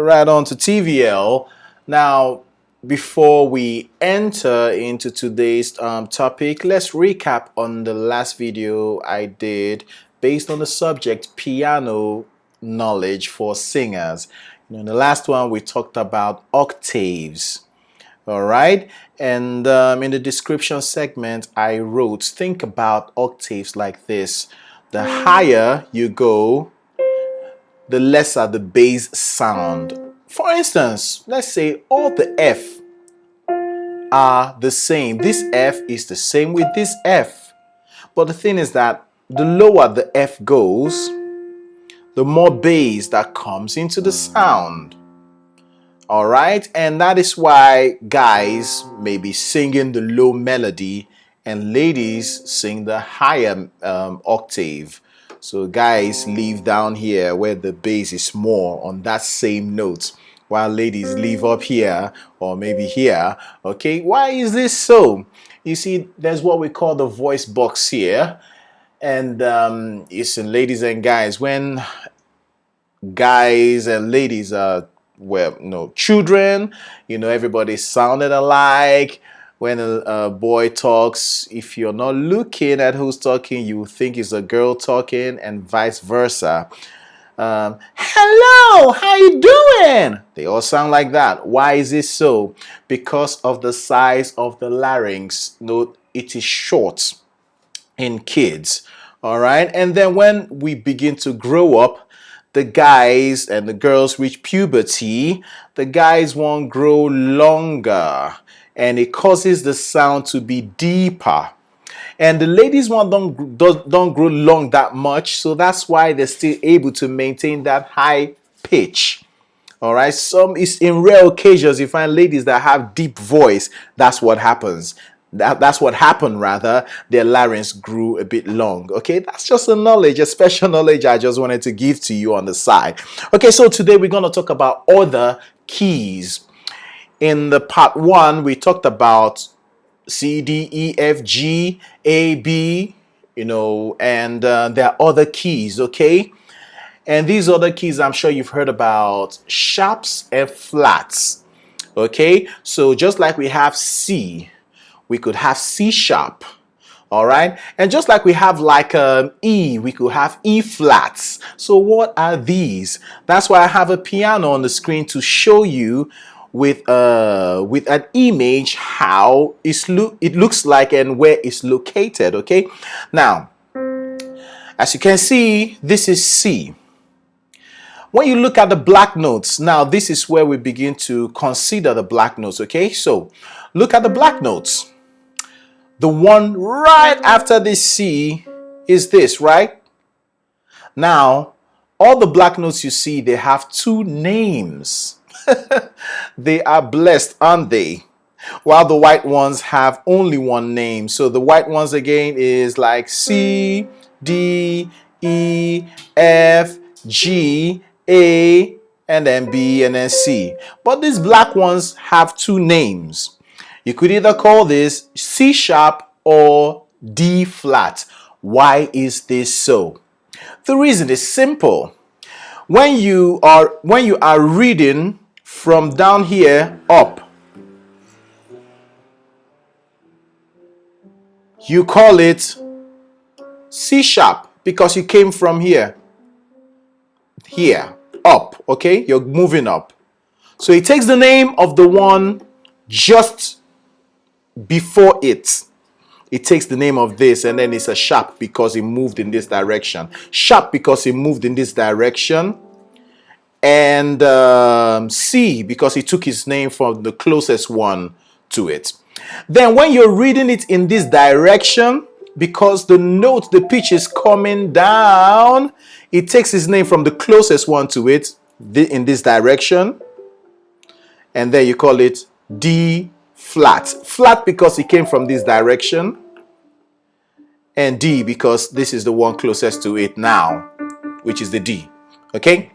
right on to TVL. Now, before we enter into today's topic, let's recap on the last video I did based on the subject piano knowledge for singers. In the last one, we talked about octaves. All right. And in the description segment, I wrote, think about octaves like this. The higher you go, the lesser the bass sound. For instance, let's say all the F are the same. This F is the same with this F. But the thing is that the lower the F goes, the more bass that comes into the sound. All right, and that is why guys may be singing the low melody and ladies sing the higher octave. So guys leave down here where the bass is more on that same note, while ladies leave up here or maybe here. Okay, why is this so? You see, there's what we call the voice box here, and listen, ladies and guys, when guys and ladies are children, everybody sounded alike. When a boy talks, if you're not looking at who's talking, you think it's a girl talking, and vice versa. Hello, how you doing? They all sound like that. Why is this so? Because of the size of the larynx. It is short in kids. All right, and then when we begin to grow up, the guys and the girls reach puberty, the guys won't grow longer, and it causes the sound to be deeper. And the ladies one don't grow long that much, so that's why they're still able to maintain that high pitch. All right, it's in rare occasions you find ladies that have deep voice. That's what happens. That's what happened rather. Their larynx grew a bit long. Okay, that's just a special knowledge I just wanted to give to you on the side. Okay, so today we're going to talk about other keys. In the part 1, we talked about C, D, E, F, G, A, B, and there are other keys, okay? And these other keys, I'm sure you've heard about sharps and flats, okay? So just like we have C, we could have C sharp, all right? And just like we have like E, we could have E flats. So what are these? That's why I have a piano on the screen to show you with an image how it looks like and where it's located, okay? Now, as you can see, this is C. When you look at the black notes, now this is where we begin to consider the black notes, okay? So look at the black notes. The one right after this C is this, right? Now, all the black notes you see, they have 2 names. They are blessed, aren't they? While the white ones have only 1 name. So the white ones again is like C, D, E, F, G, A, and then B, and then C. But these black ones have 2 names. You could either call this C sharp or D flat. Why is this so? The reason is simple. When you are reading from down here up, you call it C sharp because you came from here up, okay? You're moving up. So it takes the name of the one just before it. It takes the name of this, and then it's a sharp because it moved in this direction. Sharp because it moved in this direction. And C because it took its name from the closest one to it. Then when you're reading it in this direction, because the pitch is coming down, it takes its name from the closest one to it in this direction. And then you call it D flat. Flat because it came from this direction. And D because this is the one closest to it now, which is the D. Okay?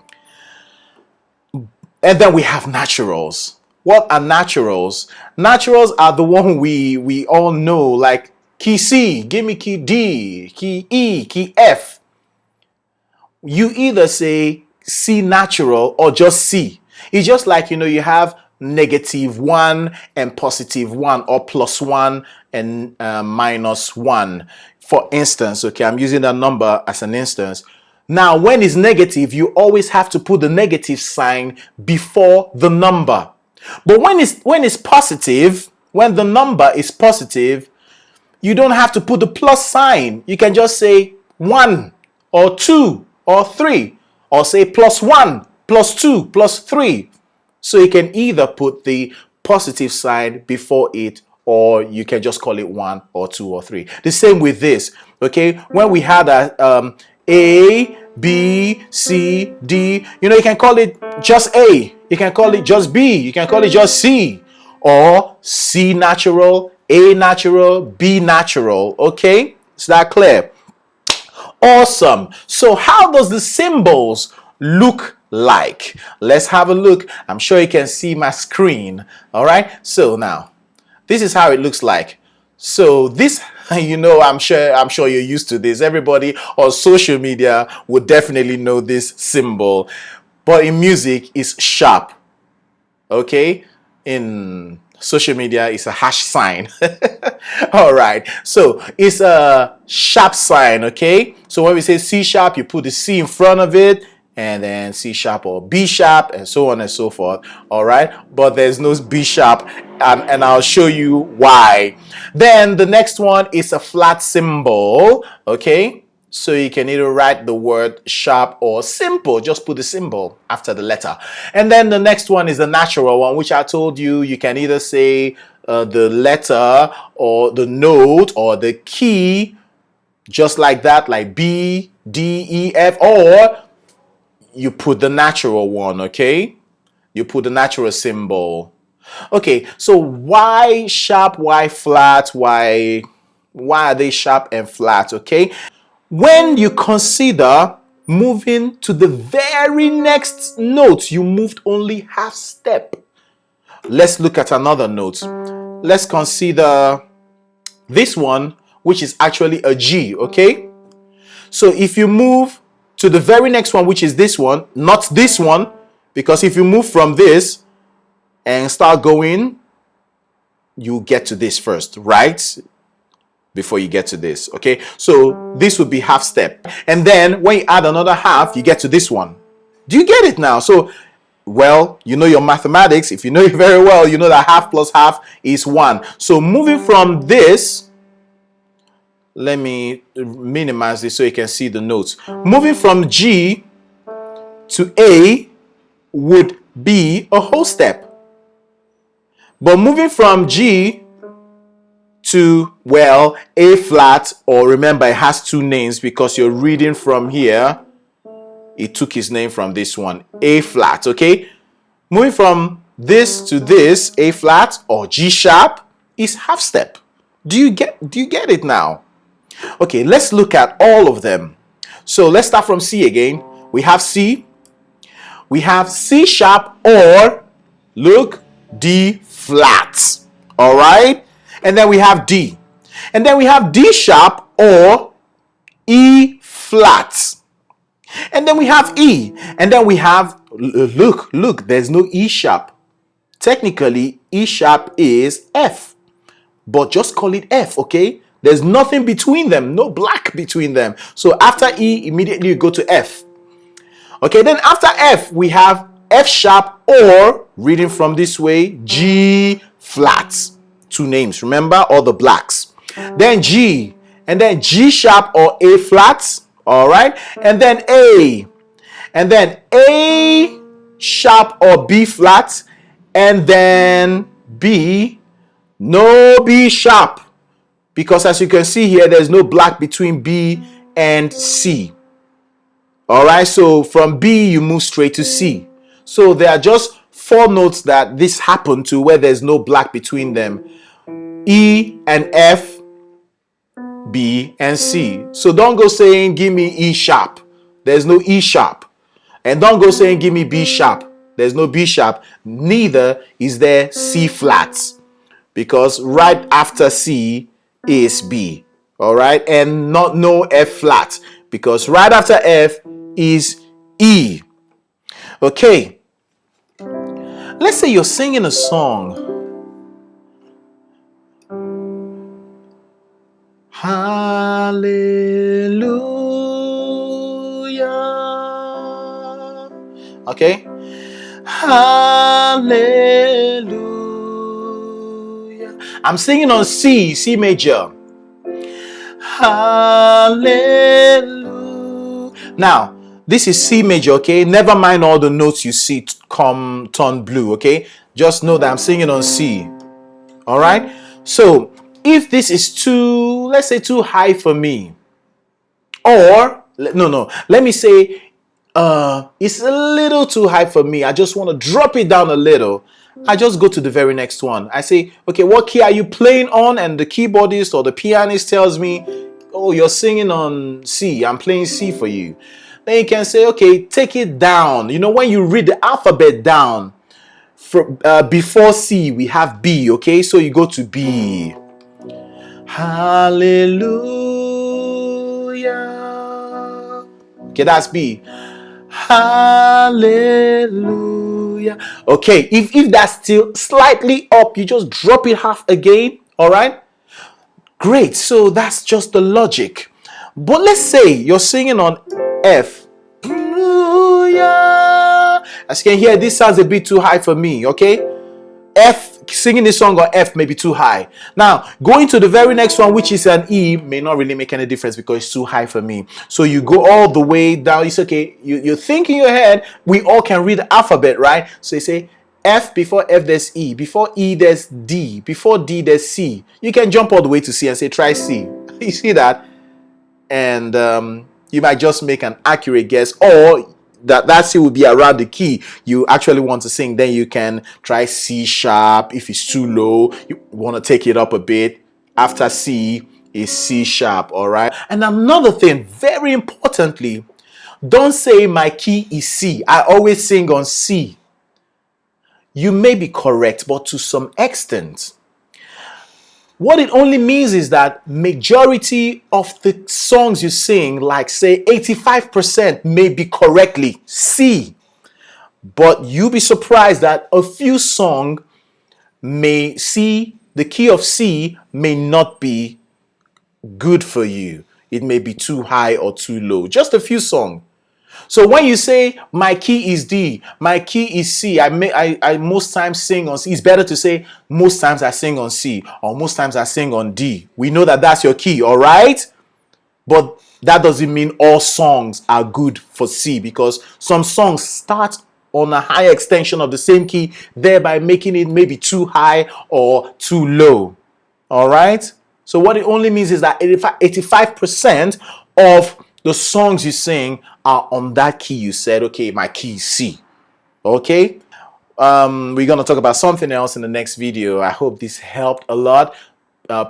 And then we have naturals. What are naturals? Naturals are the one we all know, like key C, give me key D, key E, key F. You either say C natural or just C. It's just like, you have -1 and +1, or +1 and -1. For instance, okay, I'm using that number as an instance. Now, when it's negative, you always have to put the negative sign before the number. But when it's positive, when the number is positive, you don't have to put the plus sign. You can just say 1 or 2 or 3, or say +1, +2, +3. So you can either put the positive sign before it, or you can just call it 1 or 2 or 3. The same with this, okay? When we had A, B, C, D, you can call it just A. You can call it just B. You can call it just C, or C natural, A natural, B natural. Okay, is that clear? Awesome. So how does the symbols look like? Let's have a look. I'm sure you can see my screen. All right, so now this is how it looks like. So this, I'm sure you're used to this. Everybody on social media would definitely know this symbol, but in music it's sharp. Okay, in social media it's a hash sign. All right, so it's a sharp sign. Okay, so when we say C sharp, you put the C in front of it, and then C sharp or B sharp, and so on and so forth. All right, but there's no B sharp, and I'll show you why. Then the next one is a flat symbol. Okay, so you can either write the word sharp or simple. Just put the symbol after the letter. And then the next one is the natural one, which I told you, you can either say the letter or the note or the key, just like that, like B, D, E, F, or you put the natural one. Okay, you put the natural symbol. Okay, so why sharp, why flat, why are they sharp and flat? Okay, when you consider moving to the very next note, you moved only half step. Let's look at another note. Let's consider this one, which is actually a G. Okay, so if you move to the very next one, which is this one, not this one, because if you move from this and start going, you get to this first, right? Before you get to this. Okay, so this would be half step, and then when you add another half, you get to this one. Do you get it now? So, well, you know your mathematics. If you know it very well, you know that half plus half is 1. So moving from this, let me minimize this so you can see the notes. Moving from G to A would be a whole step, but moving from G to, well, A flat, or remember it has two names because you're reading from here, it took its name from this one, A flat. Okay, moving from this to this, A flat or G sharp, is half step. Do you get it now? Okay, let's look at all of them. So let's start from C again. We have C, we have C sharp, or look, D flat. All right, and then we have D, and then we have D sharp or E flat, and then we have E, and then we have, look, there's no E sharp. Technically E sharp is F, but just call it F. Okay, there's nothing between them, no black between them. So after E, immediately you go to F. Okay, then after F we have F sharp, or reading from this way, G flat. Two names, remember, all the blacks. Then G, and then G sharp or A flat. All right, and then A, and then A sharp or B flat, and then B, no B sharp, because as you can see here, there's no black between B and C. All right, so from B you move straight to C. So there are just 4 notes that this happened to where there's no black between them: E and F, B and C. So don't go saying give me E sharp, there's no E sharp, and don't go saying give me B sharp, there's no B sharp, neither is there C flat, because right after C is B. All right, and no F flat, because right after F is E. Okay, Let's say you're singing a song. Hallelujah. Okay? Hallelujah. I'm singing on C major. Hallelujah. Now, this is C major, okay? Never mind all the notes you see come turn blue, okay? Just know that I'm singing on C. All right? So, if this is too, let's say too high for me, or no, let me say it's a little too high for me. I just want to drop it down a little. I just go to the very next one. I say, okay, what key are you playing on? And the keyboardist or the pianist tells me, oh, you're singing on C. I'm playing C for you. Then you can say, okay, take it down. You know, when you read the alphabet down, before C, we have B, okay? So you go to B. Hallelujah. Okay, that's B. Hallelujah. Okay, if that's still slightly up, you just drop it half again. All right, great. So that's just the logic. But let's say you're singing on F. Hallelujah. As you can hear, this sounds a bit too high for me. Okay, singing this song on F may be too high. Now, going to the very next one, which is an E, may not really make any difference because it's too high for me. So you go all the way down. It's okay. You think in your head, we all can read the alphabet, right? So you say F, before F there's E, before E there's D, before D there's C. You can jump all the way to C and say try C. You see that? And you might just make an accurate guess, or that C will be around the key you actually want to sing. Then you can try C sharp. If it's too low, you want to take it up a bit. After C is C sharp. All right. And another thing, very importantly, don't say my key is C. I always sing on C. You may be correct, but to some extent. What it only means is that majority of the songs you sing, like say 85%, may be correctly C. But you'll be surprised that a few songs may C, the key of C may not be good for you. It may be too high or too low. Just a few songs. So when you say my key is D, my key is C, I most times sing on C. It's better to say most times I sing on C or most times I sing on D. We know that that's your key, all right? But that doesn't mean all songs are good for C, because some songs start on a higher extension of the same key, thereby making it maybe too high or too low. All right? So what it only means is that 85% of the songs you sing are on that key. You said, okay, my key is C. Okay? We're going to talk about something else in the next video. I hope this helped a lot.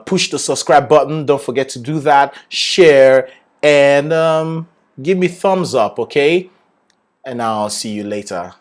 Push the subscribe button. Don't forget to do that. Share and give me thumbs up, okay? And I'll see you later.